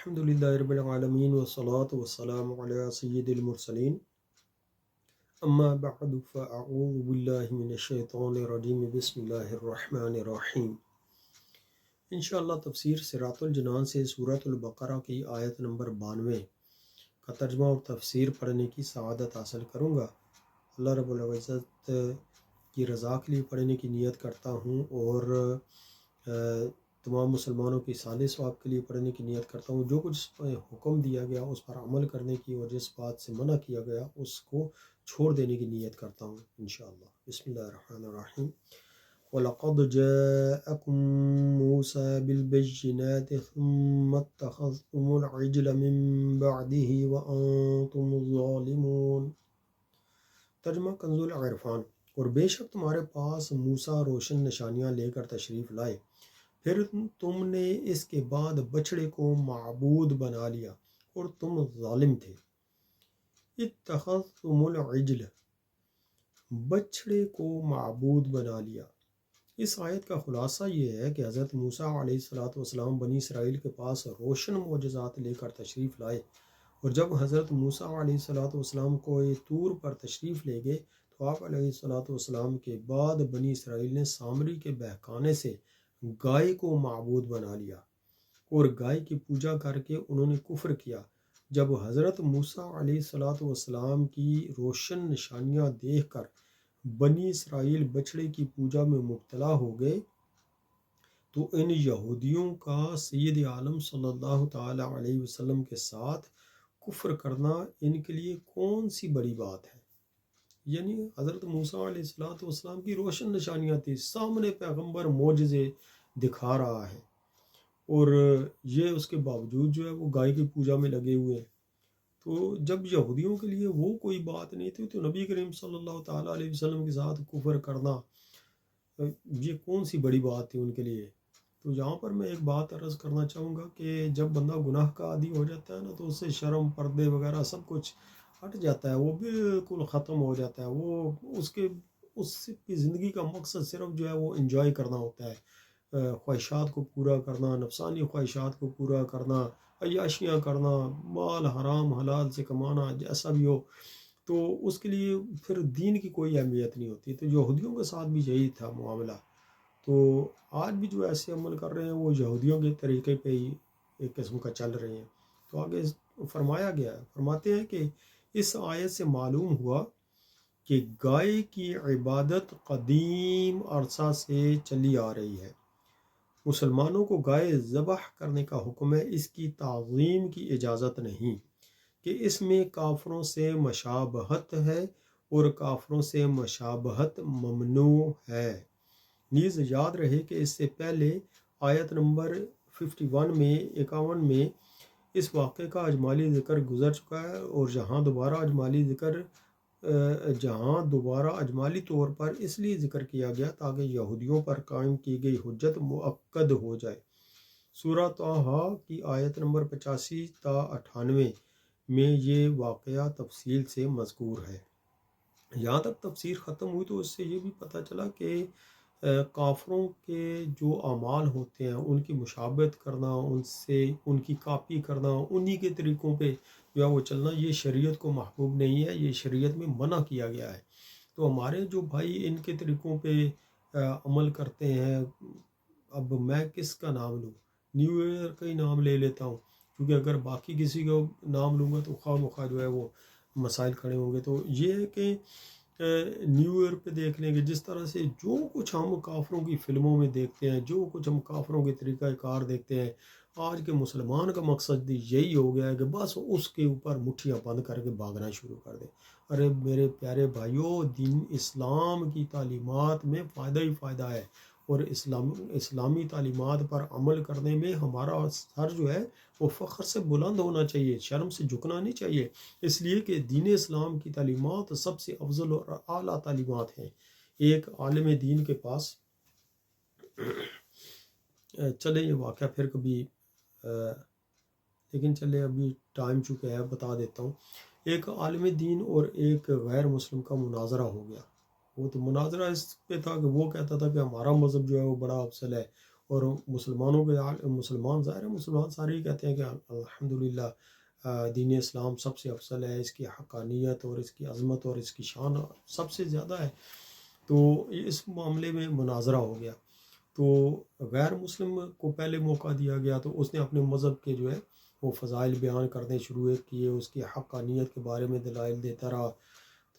الحمد للہ رب العالمین والصلاة والسلام علی سید المرسلین اما بعد فاعوذ باللہ من الشیطان الرجیم بسم اللہ الرحمن الرحیم۔ انشاءاللہ تفسیر صراط الجنان سے سورۃ البقرہ کی آیت نمبر 92 کا ترجمہ اور تفسیر پڑھنے کی سعادت حاصل کروں گا۔ اللہ رب العزت کی رضا کے لیے پڑھنے کی نیت کرتا ہوں اور تمام مسلمانوں کی صالح ثواب کے لیے پڑھنے کی نیت کرتا ہوں۔ جو کچھ اس پر حکم دیا گیا اس پر عمل کرنے کی اور جس بات سے منع کیا گیا اس کو چھوڑ دینے کی نیت کرتا ہوں انشاءاللہ۔ بسم اللہ الرحمن الرحیم۔ وَلَقَدْ جَاءَكُم مُوسَىٰ بِالْبَيِّنَاتِ ثُمَّ اتَّخَذْتُمُ الْعِجْلَ مِن بَعْدِهِ وَأَنْتُمُ ظَالِمُونَ۔ ترجمہ کنز العرفان۔ اور بے شک تمہارے پاس موسیٰ روشن نشانیاں لے کر تشریف لائے، پھر تم نے اس کے بعد بچڑے کو معبود بنا لیا اور تم ظالم تھے۔ اتخذتم العجل، بچڑے کو معبود بنا لیا۔ اس آیت کا خلاصہ یہ ہے کہ حضرت موسیٰ علیہ السلام بنی اسرائیل کے پاس روشن معجزات لے کر تشریف لائے، اور جب حضرت موسیٰ علیہ السلام کو طور پر تشریف لے گئے تو آپ علیہ السلام کے بعد بنی اسرائیل نے سامری کے بہکانے سے گائے کو معبود بنا لیا اور گائے کی پوجا کر کے انہوں نے کفر کیا۔ جب حضرت موسیٰ علیہ السلام کی روشن نشانیاں دیکھ کر بنی اسرائیل بچڑے کی پوجا میں مبتلا ہو گئے تو ان یہودیوں کا سید عالم صلی اللہ تعالی علیہ وسلم کے ساتھ کفر کرنا ان کے لیے کون سی بڑی بات ہے؟ یعنی حضرت موسیٰ علیہ السلام کی روشن نشانیاں تھی، سامنے پیغمبر معجزے دکھا رہا ہے، اور یہ اس کے باوجود جو ہے وہ گائے کی پوجا میں لگے ہوئے ہیں۔ تو جب یہودیوں کے لیے وہ کوئی بات نہیں تھی تو نبی کریم صلی اللہ تعالیٰ علیہ وسلم کے ساتھ کفر کرنا یہ کون سی بڑی بات تھی ان کے لیے؟ تو یہاں پر میں ایک بات عرض کرنا چاہوں گا کہ جب بندہ گناہ کا عادی ہو جاتا ہے نا تو اس سے شرم پردے وغیرہ سب کچھ ہٹ جاتا ہے، وہ بالکل ختم ہو جاتا ہے۔ وہ اس کی زندگی کا مقصد صرف جو ہے وہ انجوائے کرنا ہوتا ہے، خواہشات کو پورا کرنا، نفسانی خواہشات کو پورا کرنا، عیاشیاں کرنا، مال حرام حلال سے کمانا، جیسا بھی ہو۔ تو اس کے لیے پھر دین کی کوئی اہمیت نہیں ہوتی۔ تو یہودیوں کے ساتھ بھی یہی تھا معاملہ۔ تو آج بھی جو ایسے عمل کر رہے ہیں وہ یہودیوں کے طریقے پہ ہی ایک قسم کا چل رہے ہیں۔ تو آگے فرمایا گیا ہے، فرماتے ہیں کہ اس آیت سے معلوم ہوا کہ گائے کی عبادت قدیم عرصہ سے چلی آ رہی ہے۔ مسلمانوں کو گائے ذبح کرنے کا حکم ہے، اس کی تعظیم کی اجازت نہیں، کہ اس میں کافروں سے مشابہت ہے اور کافروں سے مشابہت ممنوع ہے۔ نیز یاد رہے کہ اس سے پہلے آیت نمبر 51 میں اس واقعے کا اجمالی ذکر گزر چکا ہے، اور جہاں دوبارہ اجمالی طور پر اس لیے ذکر کیا گیا تاکہ یہودیوں پر قائم کی گئی حجت مؤکد ہو جائے۔ سورہ طٰہٰ کی آیت نمبر 85 تا 98 میں یہ واقعہ تفصیل سے مذکور ہے۔ یہاں تک تفسیر ختم ہوئی تو اس سے یہ بھی پتہ چلا کہ کافروں کے جو اعمال ہوتے ہیں ان کی مشابہت کرنا، ان کی کاپی کرنا، انہی کے طریقوں پہ جو ہے وہ چلنا، یہ شریعت کو محبوب نہیں ہے، یہ شریعت میں منع کیا گیا ہے۔ تو ہمارے جو بھائی ان کے طریقوں پہ عمل کرتے ہیں، اب میں کس کا نام لوں؟ نیو ایئر کا ہی نام لے لیتا ہوں، کیونکہ اگر باقی کسی کا نام لوں گا تو خواہ مخواہ جو ہے وہ مسائل کھڑے ہوں گے۔ تو یہ ہے کہ نیو ایئر پہ دیکھ لیں گے جس طرح سے جو کچھ ہم کافروں کی فلموں میں دیکھتے ہیں، جو کچھ ہم کافروں کے طریقہ کار دیکھتے ہیں، آج کے مسلمان کا مقصد بھی یہی ہو گیا ہے کہ بس اس کے اوپر مٹھیاں بند کر کے بھاگنا شروع کر دیں۔ ارے میرے پیارے بھائیوں، دین اسلام کی تعلیمات میں فائدہ ہی فائدہ ہے، اور اسلامی تعلیمات پر عمل کرنے میں ہمارا سر جو ہے وہ فخر سے بلند ہونا چاہیے، شرم سے جھکنا نہیں چاہیے، اس لیے کہ دین اسلام کی تعلیمات سب سے افضل اور اعلیٰ تعلیمات ہیں۔ ایک عالم دین کے پاس چلے یہ واقعہ پھر کبھی، لیکن چلے ابھی ٹائم چکا ہے بتا دیتا ہوں۔ ایک عالم دین اور ایک غیر مسلم کا مناظرہ ہو گیا۔ وہ تو مناظرہ اس پہ تھا کہ وہ کہتا تھا کہ ہمارا مذہب جو ہے وہ بڑا افضل ہے، اور مسلمانوں کے مسلمان ظاہر ہے مسلمان سارے ہی کہتے ہیں کہ الحمدللہ دین اسلام سب سے افضل ہے، اس کی حقانیت اور اس کی عظمت اور اس کی شان سب سے زیادہ ہے۔ تو اس معاملے میں مناظرہ ہو گیا، تو غیر مسلم کو پہلے موقع دیا گیا، تو اس نے اپنے مذہب کے جو ہے وہ فضائل بیان کرنے شروع کیے، اس کی حقانیت کے بارے میں دلائل دیتا رہا۔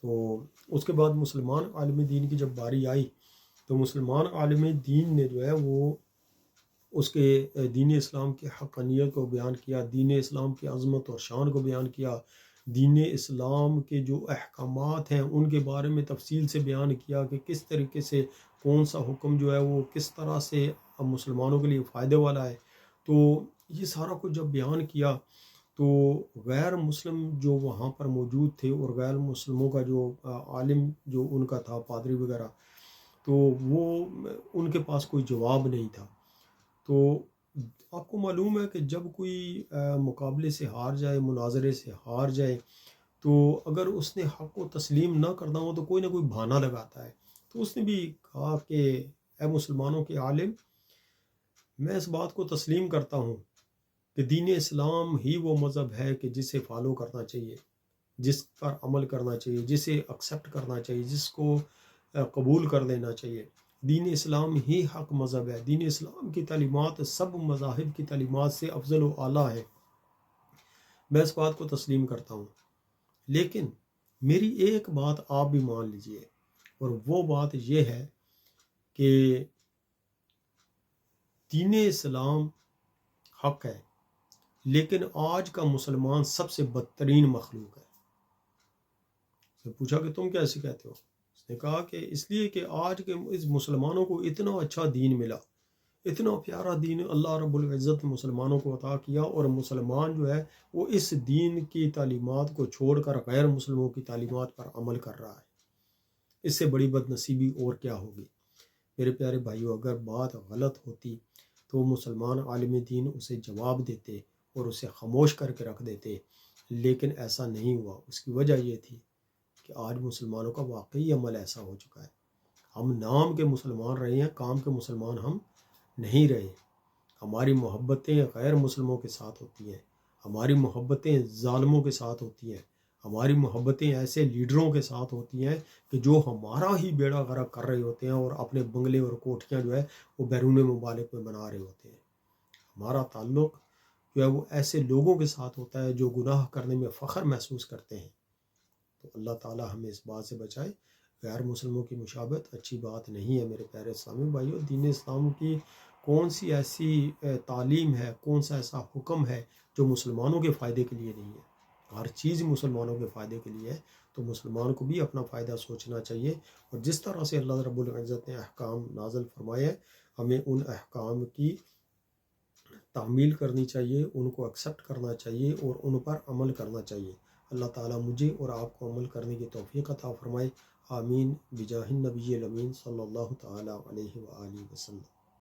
تو اس کے بعد مسلمان عالم دین کی جب باری آئی تو مسلمان عالم دین نے جو ہے وہ اس کے دین اسلام کی حقانیت کو بیان کیا، دین اسلام کی عظمت اور شان کو بیان کیا، دین اسلام کے جو احکامات ہیں ان کے بارے میں تفصیل سے بیان کیا کہ کس طریقے سے کون سا حکم جو ہے وہ کس طرح سے مسلمانوں کے لیے فائدے والا ہے۔ تو یہ سارا کچھ جب بیان کیا تو غیر مسلم جو وہاں پر موجود تھے اور غیر مسلموں کا جو عالم جو ان کا تھا پادری وغیرہ، تو وہ ان کے پاس کوئی جواب نہیں تھا۔ تو آپ کو معلوم ہے کہ جب کوئی مقابلے سے ہار جائے، مناظرے سے ہار جائے، تو اگر اس نے حق کو تسلیم نہ کرنا ہو تو کوئی نہ کوئی بہانہ لگاتا ہے۔ تو اس نے بھی کہا کہ اے مسلمانوں کے عالم، میں اس بات کو تسلیم کرتا ہوں کہ دین اسلام ہی وہ مذہب ہے کہ جسے فالو کرنا چاہیے، جس پر عمل کرنا چاہیے، جسے ایکسیپٹ کرنا چاہیے، جس کو قبول کر لینا چاہیے۔ دین اسلام ہی حق مذہب ہے، دین اسلام کی تعلیمات سب مذاہب کی تعلیمات سے افضل و اعلیٰ ہے، میں اس بات کو تسلیم کرتا ہوں۔ لیکن میری ایک بات آپ بھی مان لیجئے، اور وہ بات یہ ہے کہ دین اسلام حق ہے، لیکن آج کا مسلمان سب سے بدترین مخلوق ہے۔ اس نے پوچھا کہ تم کیسے کہتے ہو؟ اس نے کہا کہ اس لیے کہ آج کے اس مسلمانوں کو اتنا اچھا دین ملا، اتنا پیارا دین اللہ رب العزت مسلمانوں کو عطا کیا، اور مسلمان جو ہے وہ اس دین کی تعلیمات کو چھوڑ کر غیر مسلموں کی تعلیمات پر عمل کر رہا ہے۔ اس سے بڑی بد نصیبی اور کیا ہوگی؟ میرے پیارے بھائیو، اگر بات غلط ہوتی تو مسلمان عالم دین اسے جواب دیتے اور اسے خاموش کر کے رکھ دیتے، لیکن ایسا نہیں ہوا۔ اس کی وجہ یہ تھی کہ آج مسلمانوں کا واقعی عمل ایسا ہو چکا ہے، ہم نام کے مسلمان رہے ہیں، کام کے مسلمان ہم نہیں رہے۔ ہماری محبتیں غیر مسلموں کے ساتھ ہوتی ہیں، ہماری محبتیں ظالموں کے ساتھ ہوتی ہیں، ہماری محبتیں ایسے لیڈروں کے ساتھ ہوتی ہیں کہ جو ہمارا ہی بیڑا غرق کر رہے ہوتے ہیں اور اپنے بنگلے اور کوٹھیاں جو ہے وہ بیرون ممالک میں بنا رہے ہوتے ہیں۔ ہمارا تعلق جو ہے وہ ایسے لوگوں کے ساتھ ہوتا ہے جو گناہ کرنے میں فخر محسوس کرتے ہیں۔ تو اللہ تعالی ہمیں اس بات سے بچائے۔ غیر مسلموں کی مشابہت اچھی بات نہیں ہے میرے پیارے اسلامی بھائیوں۔ دین اسلام کی کون سی ایسی تعلیم ہے، کون سا ایسا حکم ہے جو مسلمانوں کے فائدے کے لیے نہیں ہے؟ ہر چیز مسلمانوں کے فائدے کے لیے ہے، تو مسلمان کو بھی اپنا فائدہ سوچنا چاہیے، اور جس طرح سے اللہ رب العزت نے احکام نازل فرمائے ہیں ہمیں ان احکام کی تعمیل کرنی چاہیے، ان کو ایکسیپٹ کرنا چاہیے اور ان پر عمل کرنا چاہیے۔ اللہ تعالیٰ مجھے اور آپ کو عمل کرنے کی توفیق عطا فرمائے۔ آمین بجاہ النبی الامین صلی اللہ تعالیٰ علیہ وآلہ وسلم۔